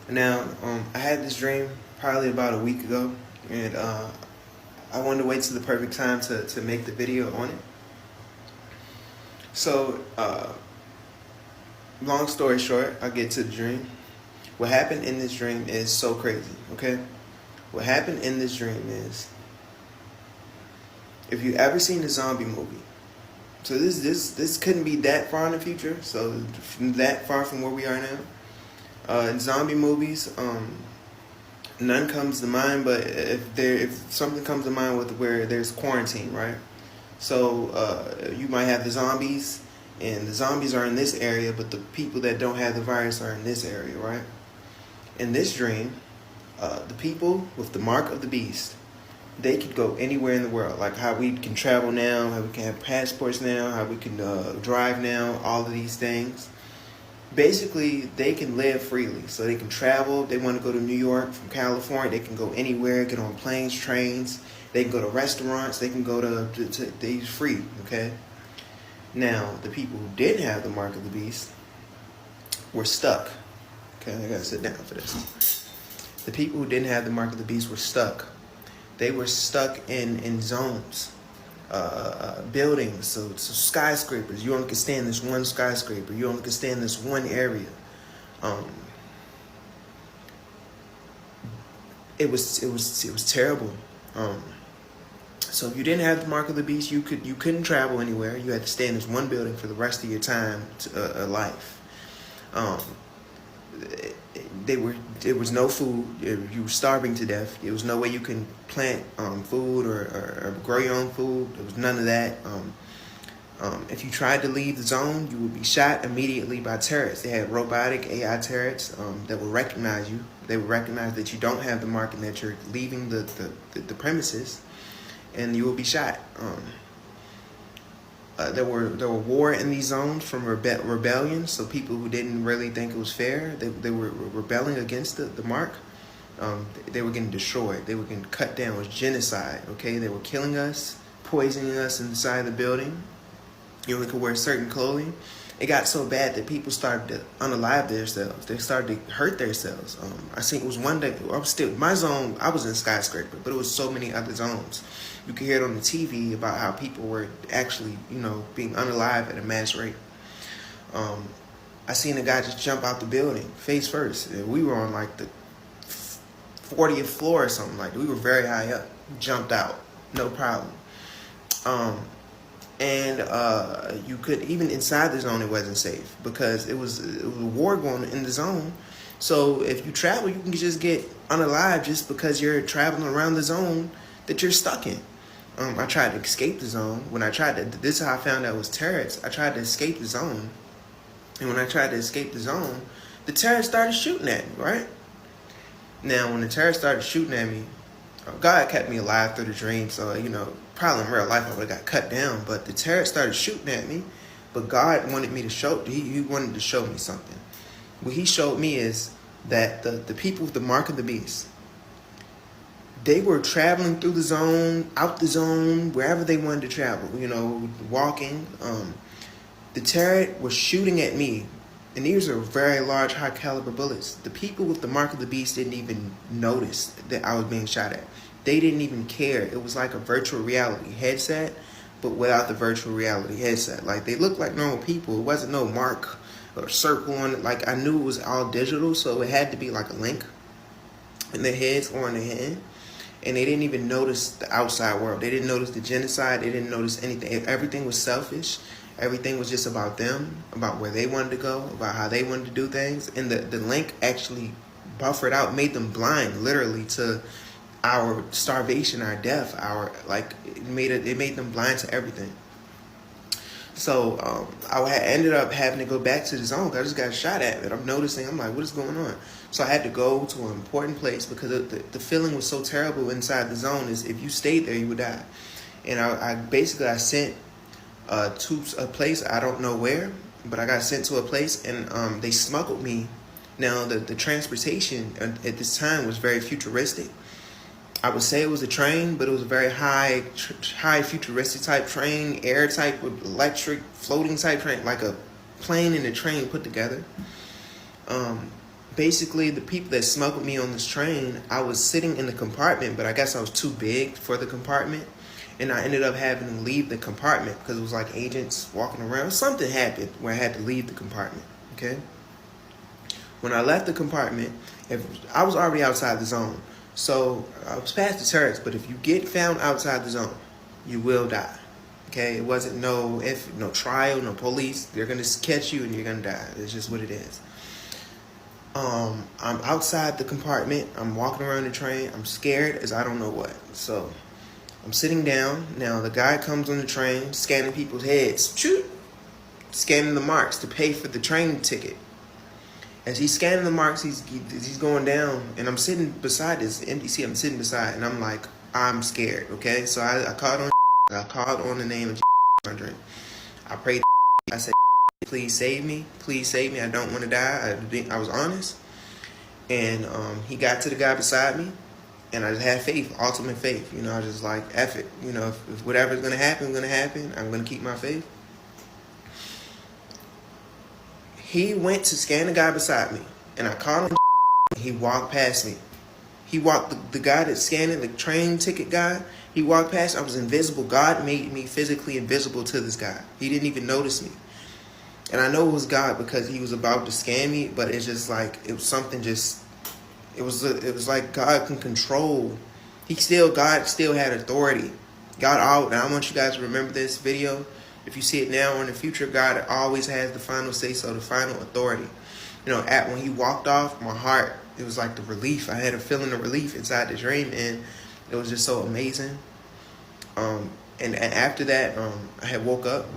Now, I had this dream probably about a week ago, and I wanted to wait till the perfect time to make the video on it. So, long story short, I'll get to the dream. What happened in this dream is so crazy, okay? What happened in this dream is, if you ever seen a zombie movie, so this couldn't be that far in the future, so that far from where we are now. In zombie movies, none comes to mind, but if something comes to mind with where there's quarantine, right? So you might have the zombies, and the zombies are in this area, but the people that don't have the virus are in this area, right? In this dream, the people with the mark of the beast, they could go anywhere in the world, like how we can travel now, how we can have passports now, how we can drive now, all of these things. Basically, they can live freely, so they can travel. They want to go to New York from California, they can go anywhere, get on planes, trains, they can go to restaurants, they can go to they're free, okay? Now, the people who didn't have the mark of the beast were stuck. Okay, I gotta sit down for this. The people who didn't have the mark of the beast were stuck. They were stuck in zones, buildings, so skyscrapers. You only can stay in this one skyscraper. You only can stay in this one area. It was terrible. So if you didn't have the mark of the beast, you couldn't travel anywhere. You had to stay in this one building for the rest of your time, life. There was no food. You were starving to death. There was no way you can plant food or grow your own food. There was none of that. If you tried to leave the zone, you would be shot immediately by terrorists. They had robotic AI terrorists that would recognize you. They would recognize that you don't have the mark and that you're leaving the premises, and you will be shot. There were war in these zones from rebellion, so people who didn't really think it was fair, they were rebelling against the mark. They were getting destroyed. They were getting cut down. It was genocide, okay? They were killing us, poisoning us inside the building. You only could wear certain clothing. It got so bad that people started to unalive themselves. They started to hurt themselves. I think it was one day, my zone, I was in skyscraper, but it was so many other zones. You could hear it on the TV about how people were actually, being unalive at a mass rate. I seen a guy just jump out the building, face first. We were on like the 40th floor or something like that. We were very high up. Jumped out, no problem. You could, even inside the zone, it wasn't safe because it was a war going in the zone. So if you travel, you can just get unalive just because you're traveling around the zone that you're stuck in. I tried to escape the zone. This is how I found out it was terrorists. I tried to escape the zone. And when I tried to escape the zone, the terrorists started shooting at me, right? Now, when the terrorists started shooting at me, God kept me alive through the dream. So, probably in real life I would have got cut down. But the terrorists started shooting at me. But God wanted me to he wanted to show me something. What he showed me is that the people with the mark of the beast, they were traveling through the zone, out the zone, wherever they wanted to travel, walking. The terrorists were shooting at me, and these are very large, high caliber bullets. The people with the mark of the beast didn't even notice that I was being shot at. They didn't even care. It was like a virtual reality headset, but without the virtual reality headset. Like, they looked like normal people. It wasn't no mark or circle on it. Like, I knew it was all digital, so it had to be like a link in their heads or in their hand. And they didn't even notice the outside world. They didn't notice the genocide. They didn't notice anything. Everything was selfish. Everything was just about them, about where they wanted to go, about how they wanted to do things. And the link actually buffered out, made them blind, literally, to our starvation, our death, it made them blind to everything. So I ended up having to go back to the zone because I just got shot at. And I'm like, what is going on? So I had to go to an important place because the feeling was so terrible inside the zone. Is if you stayed there, you would die. And I sent to a place, I don't know where, but I got sent to a place, and they smuggled me. Now the transportation at this time was very futuristic. I would say it was a train, but it was a very high futuristic type train, air type with electric floating type train, like a plane and a train put together. basically the people that smuggled me on this train, I was sitting in the compartment, but I guess I was too big for the compartment. And I ended up having to leave the compartment because it was like agents walking around. Something happened where I had to leave the compartment, okay? When I left the compartment, I was already outside the zone. So I was past the turrets, but if you get found outside the zone, you will die, okay? It wasn't no trial, no police. They're going to catch you and you're going to die. It's just what it is. I'm outside the compartment. I'm walking around the train. I'm scared as I don't know what. So I'm sitting down. Now the guy comes on the train, scanning people's heads. Shoot! Scanning the marks to pay for the train ticket. As he's scanning the marks, he's going down, and I'm sitting beside this empty seat. I'm sitting beside, and I'm like, I'm scared. Okay, so I called on the name of I prayed. I said, please save me. Please save me. I don't want to die. I was honest. And he got to the guy beside me, and I just had faith, ultimate faith. You know, I was just like, F it. You know, if whatever's going to happen, I'm going to keep my faith. He went to scan the guy beside me, and I called him. He walked past me. He walked, the guy that scanned the train ticket guy, he walked past. I was invisible. God made me physically invisible to this guy. He didn't even notice me. And I know it was God because he was about to scan me, but it's just like, it was something just, it was like God can control. God still had authority. God, now I want you guys to remember this video. If you see it now or in the future, God always has the final say, so the final authority. You know, when he walked off, my heart, it was like the relief. I had a feeling of relief inside the dream, and it was just so amazing. And after that, I had woke up.